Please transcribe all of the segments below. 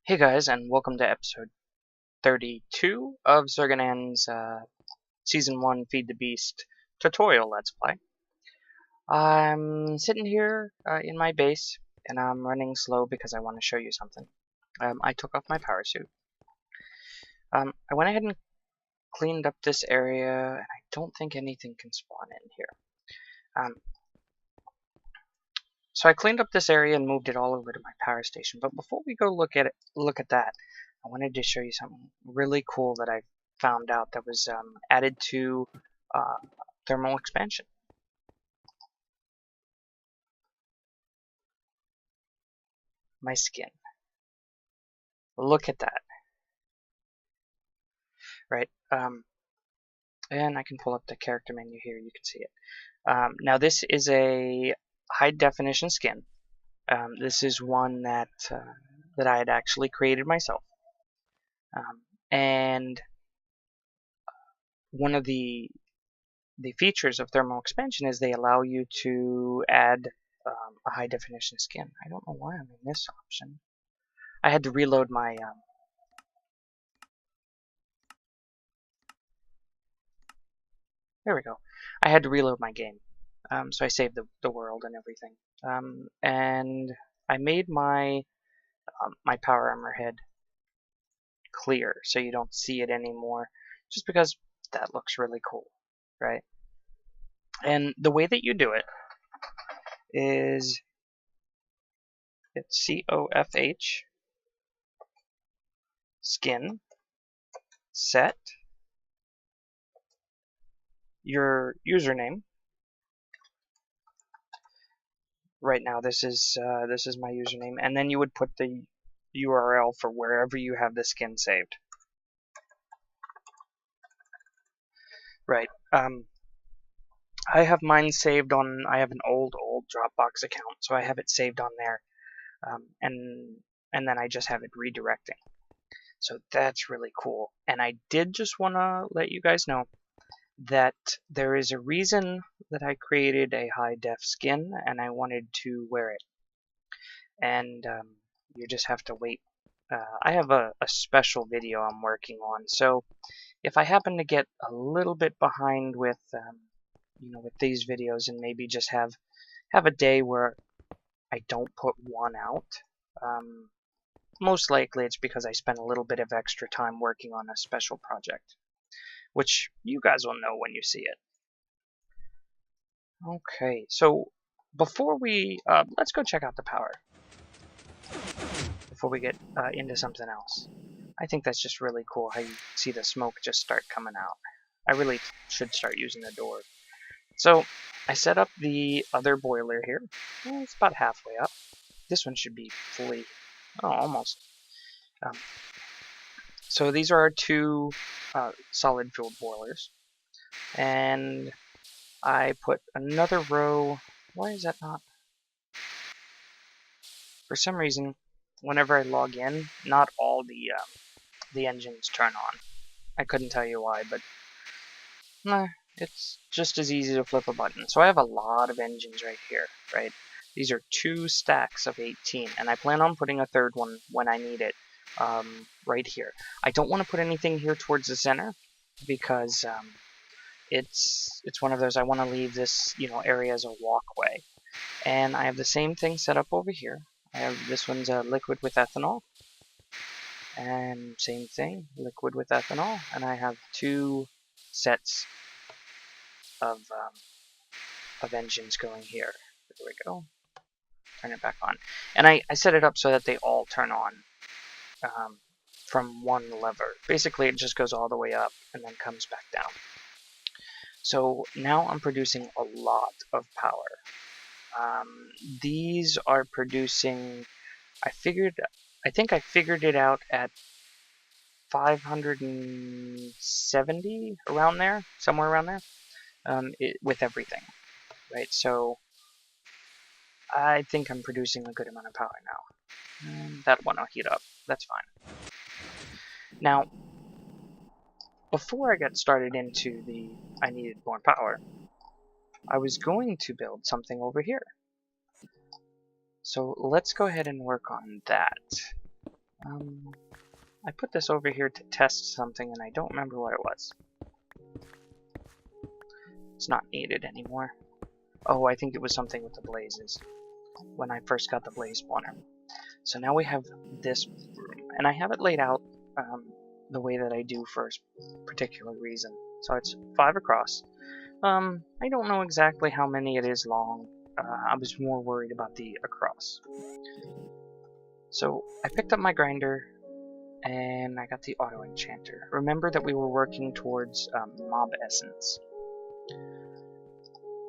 Hey guys, and welcome to episode 32 of Zerganan's Season 1 Feed the Beast tutorial Let's Play. I'm sitting here in my base, and I'm running slow because I want to show you something. I took off my power suit. I went ahead and cleaned up this area, and I don't think anything can spawn in here. So I cleaned up this area and moved it all over to my power station. But before we go look at that, I wanted to show you something really cool that I found out that was added to thermal expansion. My skin. Look at that. Right. And I can pull up the character menu here. You can see it. Now this is a high definition skin. This is one that I had actually created myself. And one of the features of thermal expansion is they allow you to add a high definition skin. I don't know why I'm in this option. I had to reload my there we go. I had to reload my game. So I saved the world and everything. And I made my my power armor head clear so you don't see it anymore, just because that looks really cool, right? And the way that you do it is it's COFH skin set your username. Right now this is my username, and then you would put the URL for wherever you have the skin saved. Right. I have mine saved on. I have an old Dropbox account, so I have it saved on there, and then I just have it redirecting. So that's really cool. And I did just want to let you guys know that there is a reason that I created a HighDef skin, and I wanted to wear it. And you just have to wait. I have a special video I'm working on, so if I happen to get a little bit behind with with these videos, and maybe just have a day where I don't put one out, most likely it's because I spent a little bit of extra time working on a special project, which you guys will know when you see it. Okay, so before we let's go check out the power before we get into something else. I think that's just really cool how you see the smoke just start coming out. I really should start using the door. So I set up the other boiler here. It's about halfway up. This one should be fully, almost. So these are our two solid fuel boilers. And I put another row. Why is that not? For some reason, whenever I log in, not all the engines turn on. I couldn't tell you why, but it's just as easy to flip a button. So I have a lot of engines right here, right? These are 2 stacks of 18, and I plan on putting a third one when I need it, right here. I don't want to put anything here towards the center because it's one of those, I want to leave this area as a walkway. And I have the same thing set up over here. I have this one's a liquid with ethanol, and same thing, liquid with ethanol, and I have 2 sets of engines going here. There we go. Turn it back on. And I set it up so that they all turn on from one lever. Basically, it just goes all the way up and then comes back down. So now I'm producing a lot of power. These are producing, I think I figured it out at 570, around there, somewhere around there, with everything, right? So I think I'm producing a good amount of power now. That one will heat up. That's fine. Now, before I got started into I needed more power, I was going to build something over here. So let's go ahead and work on that. I put this over here to test something, and I don't remember what it was. It's not needed anymore. Oh, I think it was something with the blazes, when I first got the blaze spawner. So now we have this room, and I have it laid out the way that I do for a particular reason. So it's 5 across. I don't know exactly how many it is long. I was more worried about the across. So I picked up my grinder, and I got the auto enchanter. Remember that we were working towards mob essence.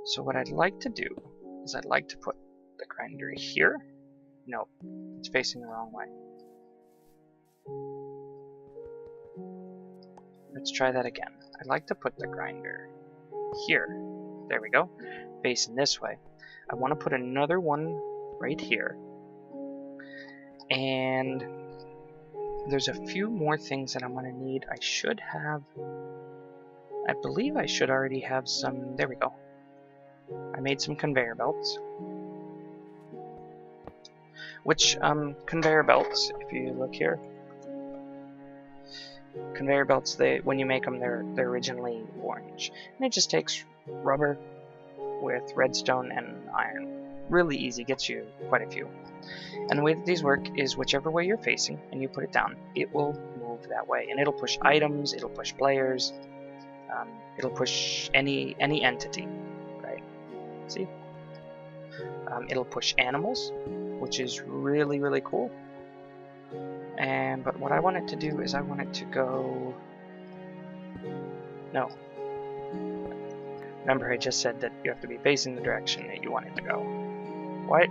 So what I'd like to do is I'd like to put the grinder here. No, it's facing the wrong way. Let's try that again. I'd like to put the grinder here. There we go. Facing this way. I want to put another one right here. And there's a few more things that I'm going to need. I believe I should already have some. There we go. I made some conveyor belts. Which, conveyor belts, if you look here, conveyor belts, when you make them, they're originally orange. And it just takes rubber with redstone and iron. Really easy, gets you quite a few. And the way that these work is whichever way you're facing and you put it down, it will move that way. And it'll push items, it'll push players, it'll push any entity, right? See? It'll push animals, which is really, really cool. But what I want it to do is I want it to go... No. Remember, I just said that you have to be facing the direction that you want it to go. What?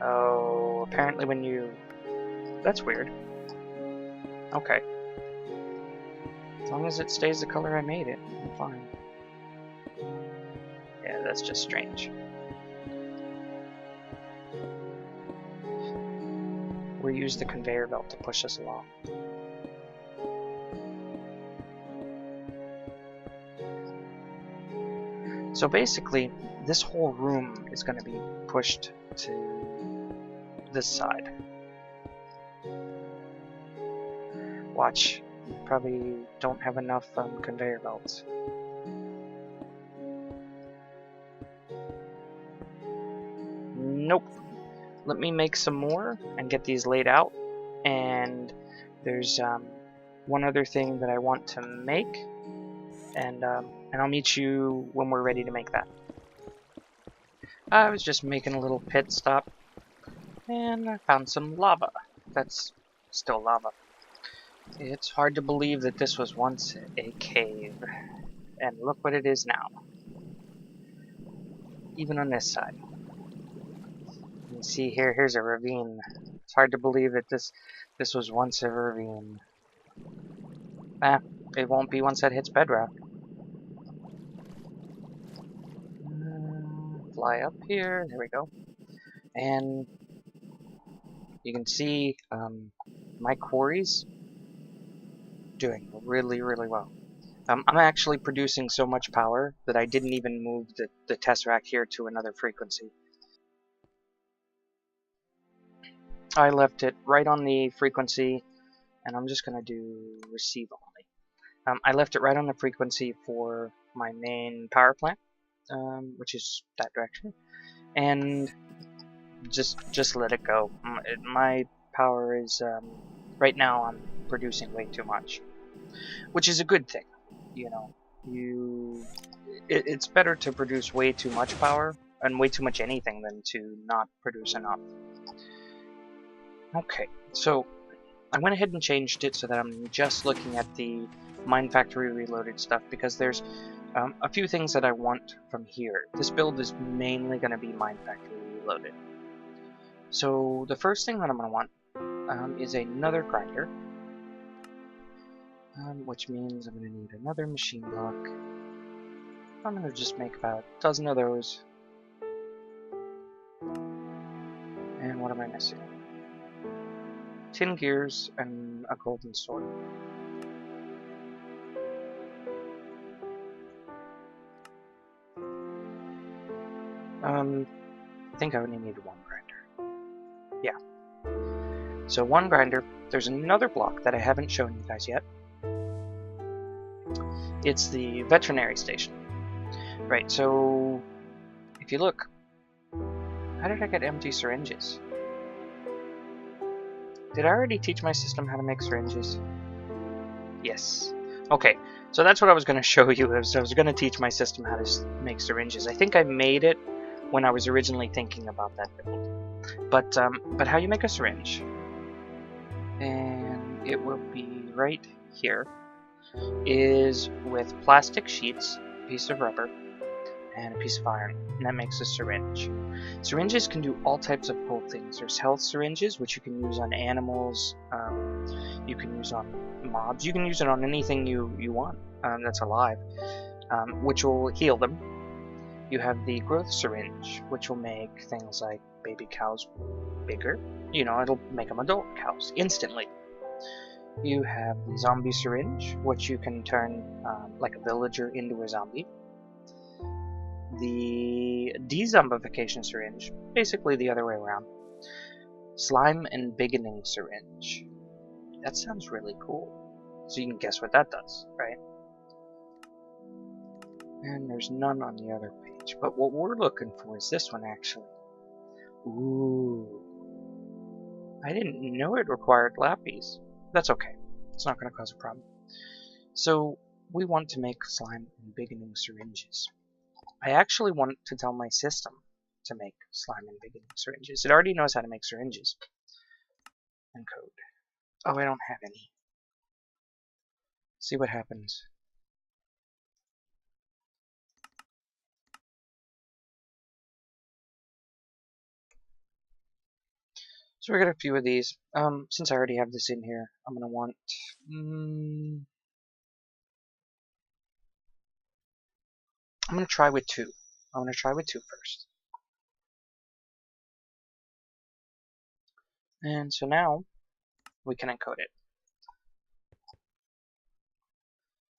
Oh, apparently when you... That's weird. Okay. As long as it stays the color I made it, I'm fine. Yeah, that's just strange. We use the conveyor belt to push us along. So basically, this whole room is going to be pushed to this side. Watch. Probably don't have enough conveyor belts. Nope. Let me make some more and get these laid out. And there's one other thing that I want to make, and I'll meet you when we're ready to make that. I was just making a little pit stop, and I found some lava. That's still lava. It's hard to believe that this was once a cave, and look what it is now. Even on this side. You can see here's a ravine. It's hard to believe that this was once a ravine. It won't be once that hits bedrock. Fly up here, there we go. And you can see my quarries doing really, really well. I'm actually producing so much power that I didn't even move the Tesseract here to another frequency. I left it right on the frequency, and I'm just going to do receive only. I left it right on the frequency for my main power plant, which is that direction, and just let it go. My power is, right now I'm producing way too much, which is a good thing. You know, it's better to produce way too much power and way too much anything than to not produce enough. Okay, so I went ahead and changed it so that I'm just looking at the Mine Factory Reloaded stuff, because there's a few things that I want from here. This build is mainly going to be Mine Factory Reloaded. So the first thing that I'm going to want is another grinder, which means I'm going to need another machine block. I'm going to just make about a dozen of those. And what am I missing? Tin gears and a golden sword. I think I only need one grinder. Yeah. So one grinder, there's another block that I haven't shown you guys yet. It's the veterinary station. Right, so if you look, how did I get empty syringes? Did I already teach my system how to make syringes? Yes. Okay, so that's what I was going to show you. I was going to teach my system how to make syringes. I think I made it when I was originally thinking about that build. But how you make a syringe, and it will be right here, is with plastic sheets, a piece of rubber, and a piece of iron, and that makes a syringe. Syringes can do all types of cool things. There's health syringes, which you can use on animals, you can use on mobs, you can use it on anything you want that's alive, which will heal them. You have the growth syringe, which will make things like baby cows bigger. You know, it'll make them adult cows instantly. You have the zombie syringe, which you can turn like a villager into a zombie. The dezombification syringe, basically the other way around. Slime and biggening syringe. That sounds really cool. So you can guess what that does, right? And there's none on the other page. But what we're looking for is this one, actually. Ooh. I didn't know it required lappies. That's okay. It's not going to cause a problem. So we want to make slime and biggening syringes. I actually want to tell my system to make slime and biggening syringes. It already knows how to make syringes. And code. Oh, I don't have any. See what happens. So we got a few of these. Since I already have this in here, I'm gonna want. I'm gonna try with two. I'm gonna try with two first. And so now we can encode it.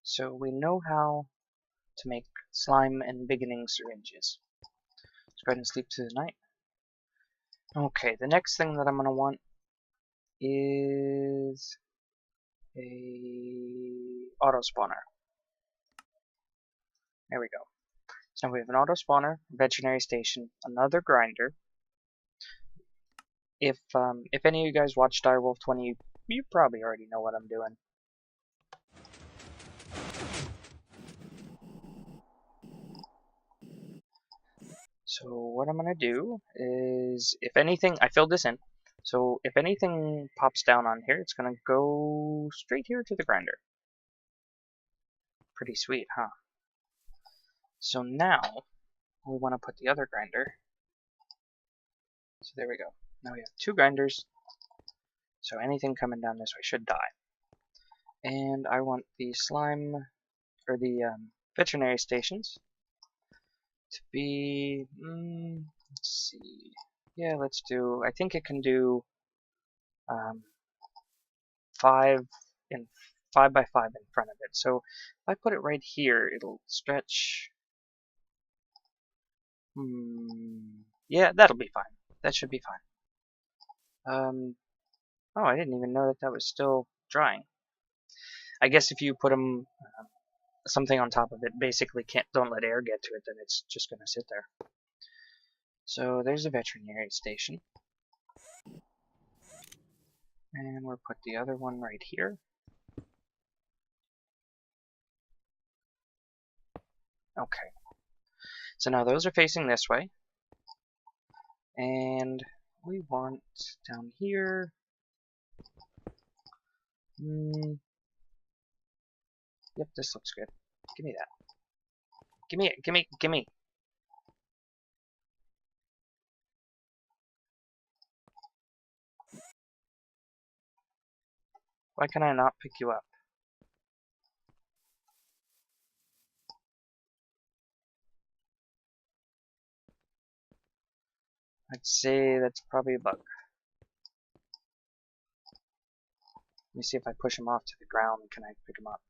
So we know how to make slime and biggening syringes. Let's go ahead and sleep through the night. Okay, the next thing that I'm gonna want is a auto spawner. There we go. So now we have an auto spawner, veterinary station, another grinder. If any of you guys watch Direwolf 20, you probably already know what I'm doing. So what I'm gonna do is, if anything, I filled this in. So if anything pops down on here, it's gonna go straight here to the grinder. Pretty sweet, huh? So now we want to put the other grinder. So there we go. Now we have two grinders. So anything coming down this way should die. And I want the slime, or the veterinary stations to be, let's see, yeah, let's do, I think it can do 5 by 5 in front of it. So if I put it right here, it'll stretch, yeah, that'll be fine. That should be fine. Oh, I didn't even know that that was still drying. I guess if you put them something on top of it, basically don't let air get to it, then it's just gonna sit there. So there's a veterinary station, and we'll put the other one right here. Okay. So now those are facing this way, and we want down here. Yep, this looks good. Give me that. Give me it. Give me. Why can I not pick you up? I'd say that's probably a bug. Let me see if I push him off to the ground. Can I pick him up?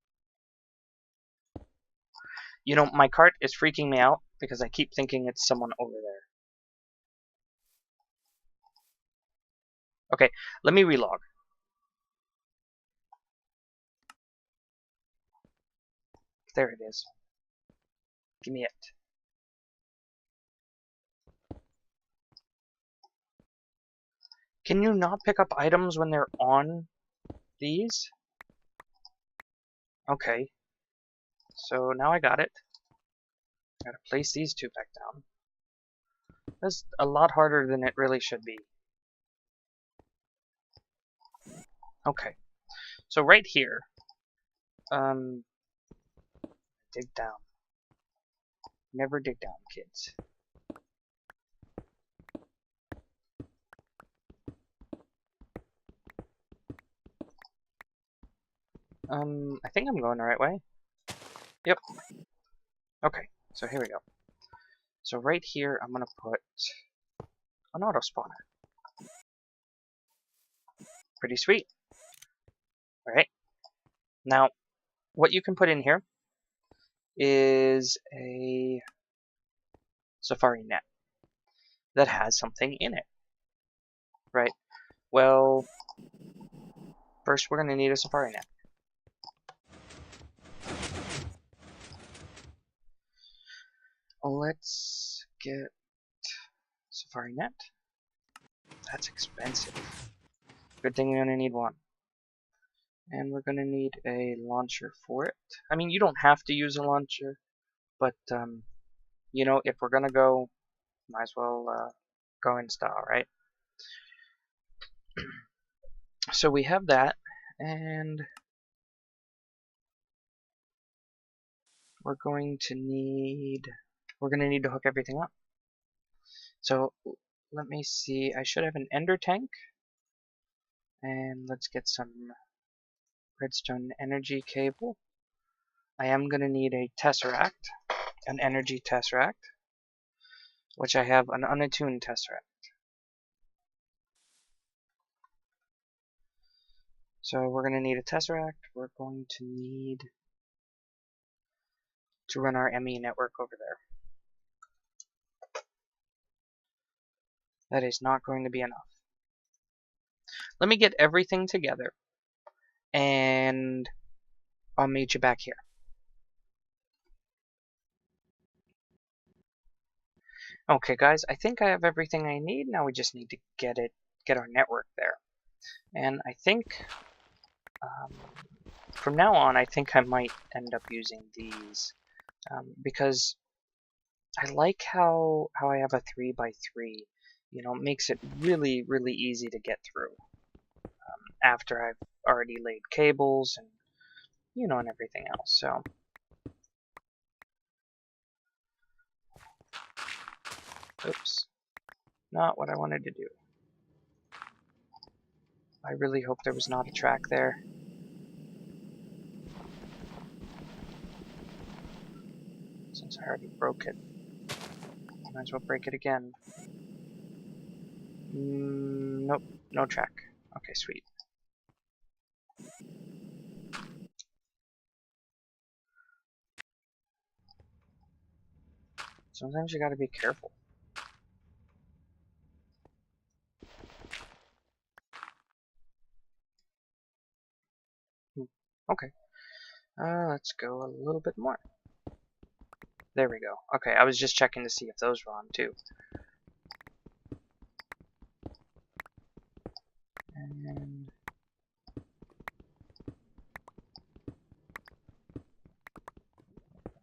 You know, my cart is freaking me out because I keep thinking it's someone over there. Okay, let me relog. There it is. Give me it. Can you not pick up items when they're on these? Okay. So now I got it. Gotta place these two back down. That's a lot harder than it really should be. Okay. So right here, dig down. Never dig down, kids. I think I'm going the right way. Yep. Okay, so here we go. So right here, I'm gonna put an auto spawner. Pretty sweet. Alright. Now, what you can put in here is a safari net that has something in it. Right? Well, first we're gonna need a safari net. Let's get safari net. That's expensive. Good thing we only need one. And we're gonna need a launcher for it. I mean, you don't have to use a launcher, but you know, if we're gonna go, might as well go in style, right? So we have that, and we're gonna need to hook everything up. So let me see, I should have an ender tank, and let's get some redstone energy cable. I am gonna need a tesseract, an energy tesseract, which I have an unattuned tesseract. So we're going to need a tesseract. We're going to need to run our ME network over there. That is not going to be enough. Let me get everything together, and I'll meet you back here. Okay, guys, I think I have everything I need. Now we just need to get our network there. And I think from now on, I think I might end up using these because I like how I have a 3x3. You know, it makes it really, really easy to get through after I've already laid cables and, you know, and everything else. So, oops, not what I wanted to do. I really hope there was not a track there. Since I already broke it, might as well break it again. Nope, no track. Okay, sweet. Sometimes you gotta be careful. Okay. Let's go a little bit more. There we go. Okay, I was just checking to see if those were on too. And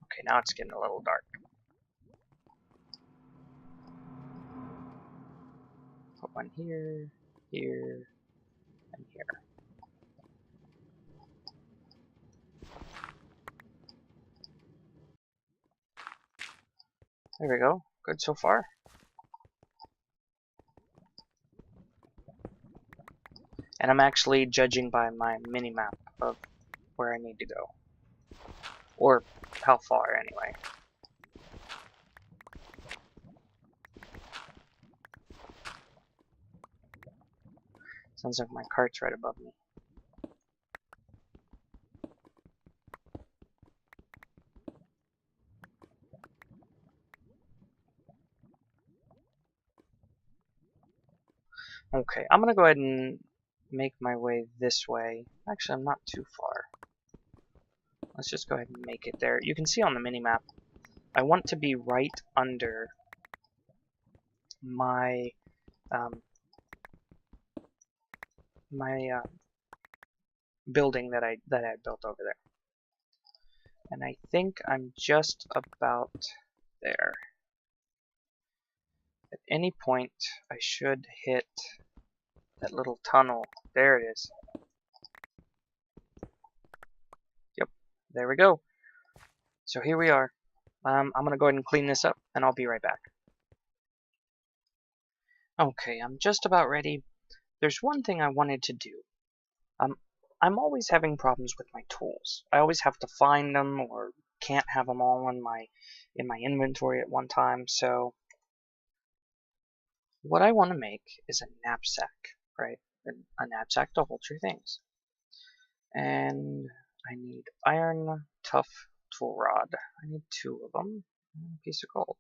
okay, now it's getting a little dark. Put one here, here, and here. There we go. Good so far. And I'm actually judging by my mini-map of where I need to go. Or how far, anyway. Sounds like my cart's right above me. Okay, I'm gonna go ahead and make my way this way. Actually, I'm not too far. Let's just go ahead and make it there. You can see on the minimap, I want to be right under my um, building that I built over there, and I think I'm just about there. At any point, I should hit that little tunnel. There it is. Yep, there we go. So here we are. I'm gonna go ahead and clean this up, and I'll be right back. Okay, I'm just about ready. There's one thing I wanted to do. I'm always having problems with my tools. I always have to find them or can't have them all in my inventory at one time. So what I want to make is a knapsack, right? A knapsack to hold your things. And I need iron, tough tool rod. I need 2 of them. A piece of gold.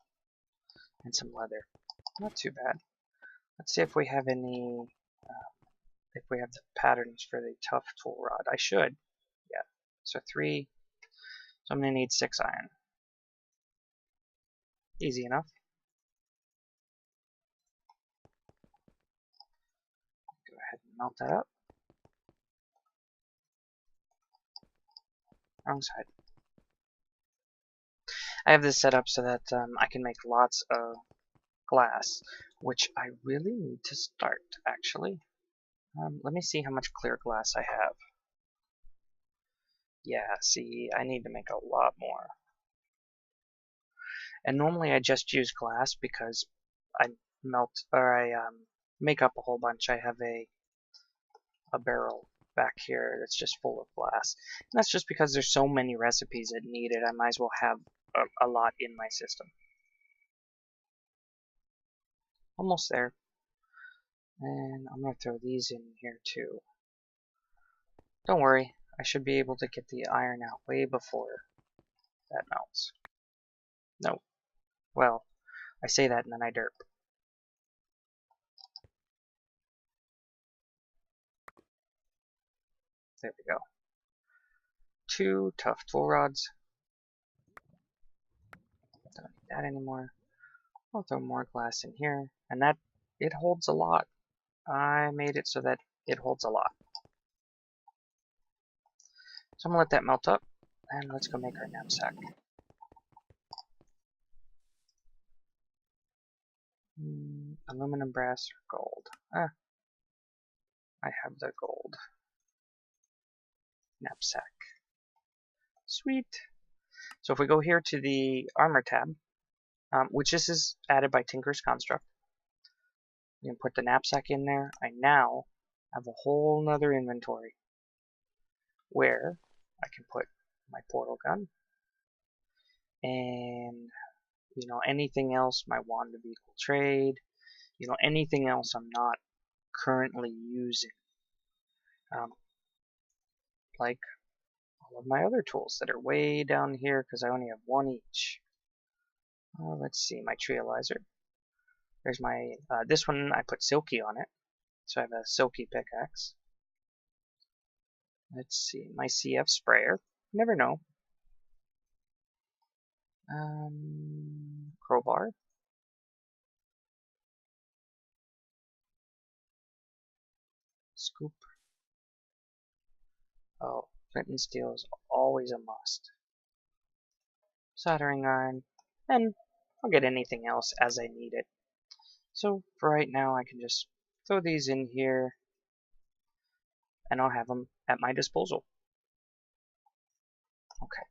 And some leather. Not too bad. Let's see if we have any, if we have the patterns for the tough tool rod. I should. Yeah. So 3. So I'm going to need 6 iron. Easy enough. Go ahead and melt that up. Wrong side. I have this set up so that I can make lots of glass, which I really need to start, actually. Let me see how much clear glass I have. Yeah, see, I need to make a lot more. And normally I just use glass because I make up a whole bunch. I have a barrel back here that's just full of glass. And that's just because there's so many recipes that need it. I might as well have a lot in my system. Almost there. And I'm going to throw these in here too. Don't worry, I should be able to get the iron out way before that melts. No. Well, I say that and then I derp. There we go. 2 tough tool rods. Don't need that anymore. I'll throw more glass in here. And that, it holds a lot. I made it so that it holds a lot. So I'm going to let that melt up. And let's go make our knapsack. Aluminum, brass, or gold. I have the gold. Knapsack. Sweet. So if we go here to the armor tab, which this is added by Tinker's Construct, we can put the knapsack in there. I now have a whole nother inventory where I can put my portal gun and anything else, my wand of equal trade, anything else I'm not currently using, like all of my other tools that are way down here because I only have 1 each. Let's see, my trializer. There's my, this one I put silky on it, so I have a silky pickaxe. Let's see, my CF sprayer. Never know. Crowbar. Scoop. Oh, flint and steel is always a must. Soldering iron, and I'll get anything else as I need it. So for right now, I can just throw these in here, and I'll have them at my disposal. Okay,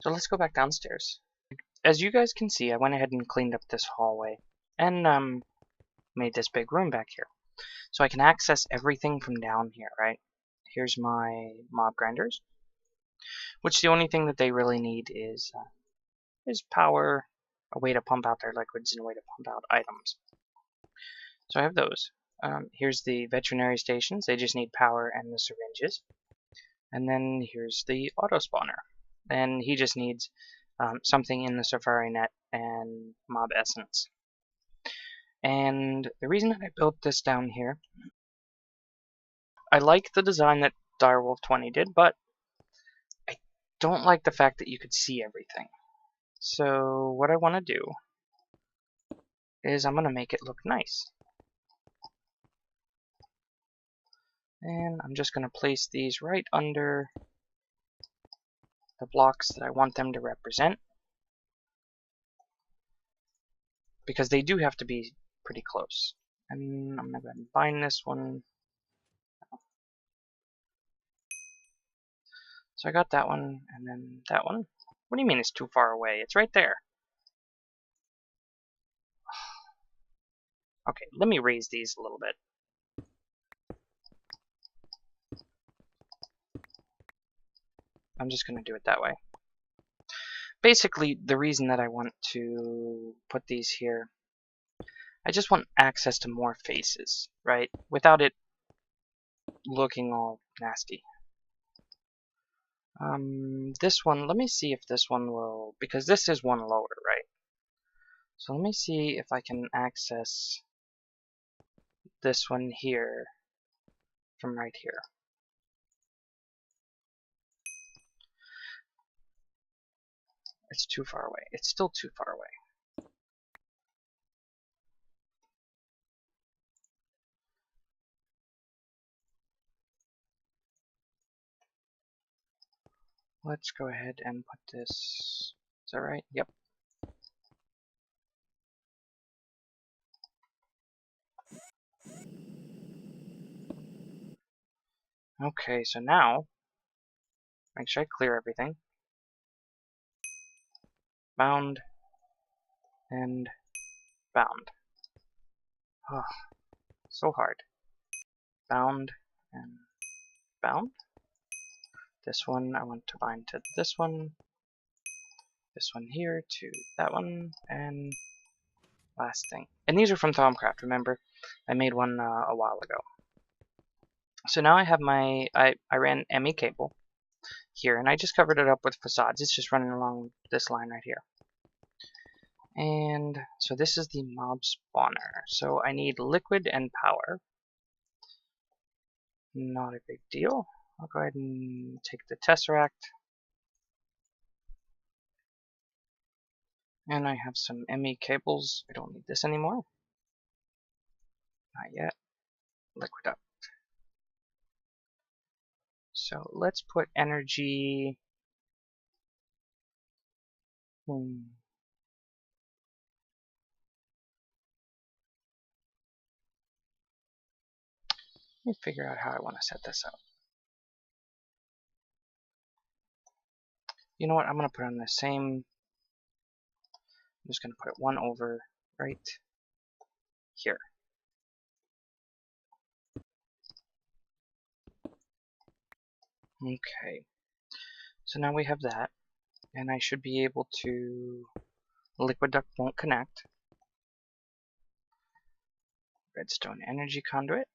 so let's go back downstairs. As you guys can see, I went ahead and cleaned up this hallway, and made this big room back here. So I can access everything from down here, right? Here's my mob grinders, which the only thing that they really need is power, a way to pump out their liquids, and a way to pump out items. So I have those. Here's the veterinary stations. They just need power and the syringes. And then here's the auto spawner. And he just needs something in the safari net and mob essence. And the reason that I built this down here I like the design that Direwolf 20 did, but I don't like the fact that you could see everything. So what I want to do is I'm going to make it look nice. And I'm just going to place these right under the blocks that I want them to represent, because they do have to be pretty close. And I'm going to go ahead and bind this one. So I got that one, and then that one. What do you mean it's too far away? It's right there. Okay, let me raise these a little bit. I'm just going to do it that way. Basically, the reason that I want to put these here, I just want access to more faces, right? Without it looking all nasty. This one, let me see if this one will, because this is one lower, right? So let me see if I can access this one here from right here. It's too far away. It's still too far away. Let's go ahead and put this. Is that right? Yep. Okay, so now, make sure I clear everything. Bound and bound. Oh, so hard. Bound and bound. This one I want to bind to this one here to that one, and last thing. And these are from Thaumcraft, remember? I made one a while ago. So now I have my, I ran ME cable here, and I just covered it up with facades. It's just running along this line right here. And so this is the mob spawner. So I need liquid and power. Not a big deal. I'll go ahead and take the Tesseract. And I have some ME cables. I don't need this anymore. Not yet. Liquid up. So let's put energy. Let me figure out how I want to set this up. You know what? I'm going to put on the same. I'm just going to put one over right here. Okay. So now we have that, and I should be able to. Liquid duct won't connect. Redstone energy conduit.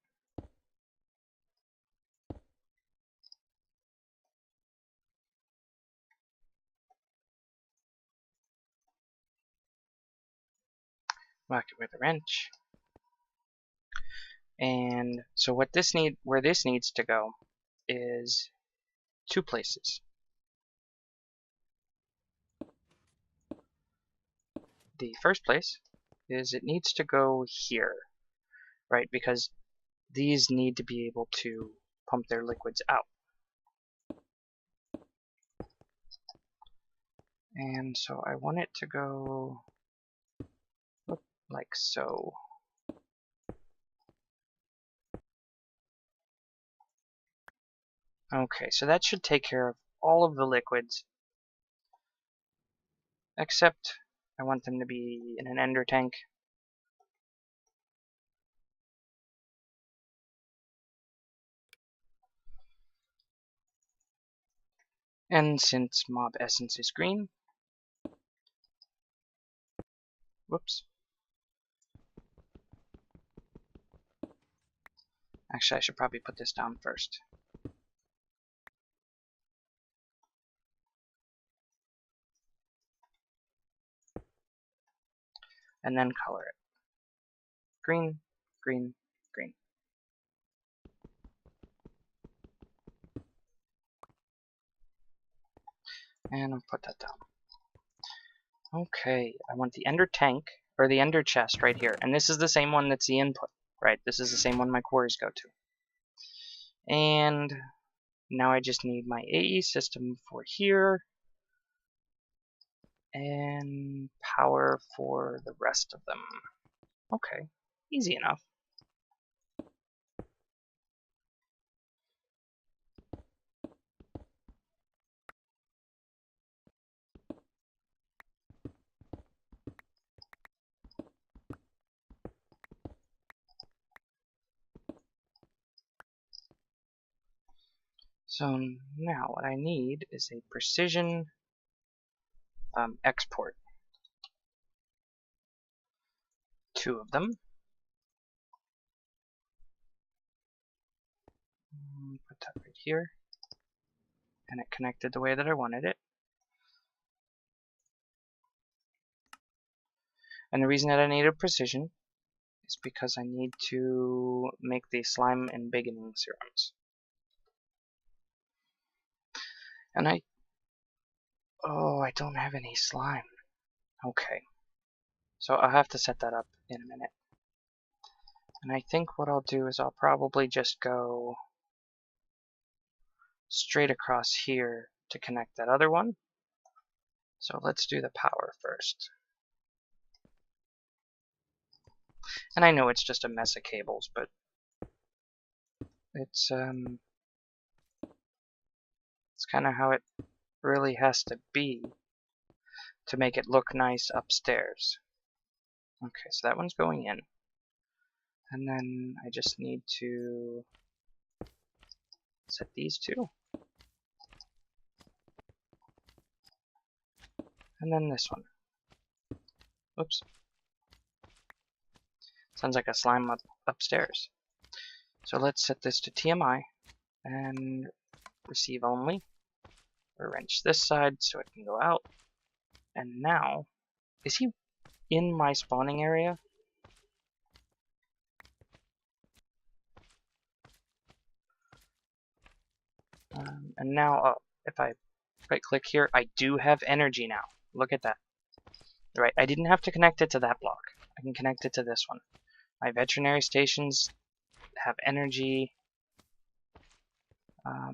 Whack it with a wrench. And so where this needs to go is two places. The first place is it needs to go here, right? Because these need to be able to pump their liquids out. And so I want it to go like so. Okay, so that should take care of all of the liquids, except I want them to be in an ender tank. And since mob essence is green, whoops. Actually, I should probably put this down first. And then color it. Green, green, green. And I'll put that down. Okay, I want the ender tank, or the ender chest right here. And this is the same one that's the input, right? This is the same one my quarries go to. And now I just need my AE system for here. And power for the rest of them. Okay, easy enough. So now what I need is a precision export. 2 of them. Put that right here. And it connected the way that I wanted it. And the reason that I needed precision is because I need to make the slime and beginning serums. And I don't have any slime. Okay. So I'll have to set that up in a minute. And I think what I'll do is I'll probably just go straight across here to connect that other one. So let's do the power first. And I know it's just a mess of cables, but it's kind of how it really has to be to make it look nice upstairs. Okay, so that one's going in. And then I just need to set these 2. And then this one. Oops. Sounds like a slime upstairs. So let's set this to TMI and receive only. Or wrench this side so it can go out. And now, is he in my spawning area? And now, if I right click here, I do have energy now. Look at that. Right, I didn't have to connect it to that block. I can connect it to this one. My veterinary stations have energy.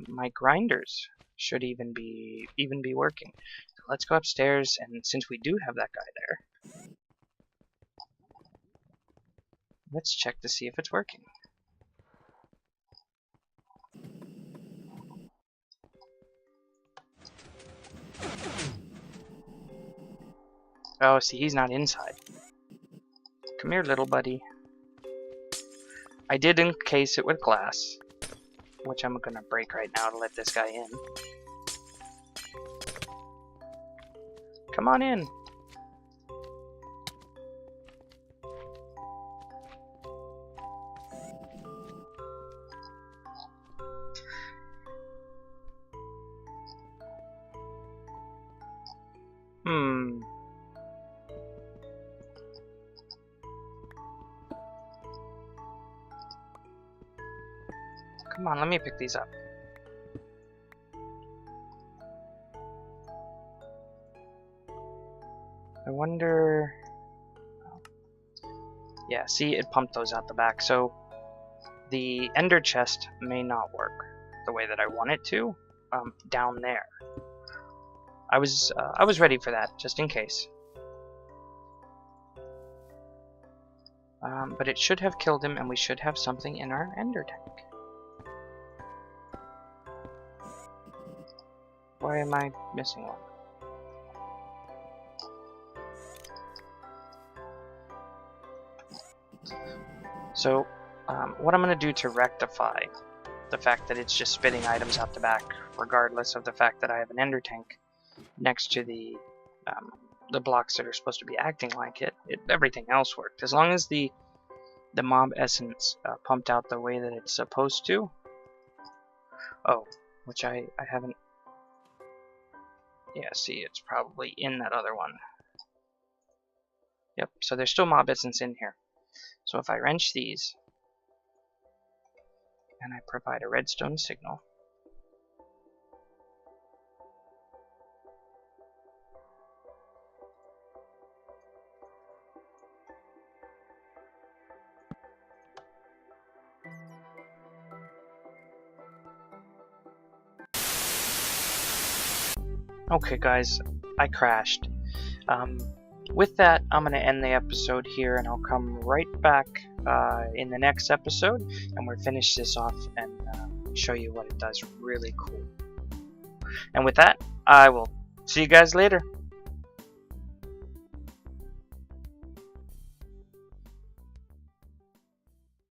My grinders should even be working. So let's go upstairs, and since we do have that guy there, let's check to see if it's working. Oh, see, he's not inside. Come here, little buddy. I did encase it with glass, which I'm gonna break right now to let this guy in. Come on in. Come on, let me pick these up. I wonder... Yeah, see, it pumped those out the back. So the ender chest may not work the way that I want it to down there. I was ready for that, just in case. But it should have killed him, and we should have something in our ender tank. Why am I missing one? So, what I'm going to do to rectify the fact that it's just spitting items out the back, regardless of the fact that I have an ender tank next to the blocks that are supposed to be acting like it, everything else worked. As long as the mob essence pumped out the way that it's supposed to. Oh, which I haven't... Yeah, see, it's probably in that other one. Yep, so there's still mob essence in here. So if I wrench these, and I provide a redstone signal, Okay guys, I crashed. With that, I'm going to end the episode here, and I'll come right back in the next episode, and we'll finish this off and show you what it does really cool. And with that, I will see you guys later.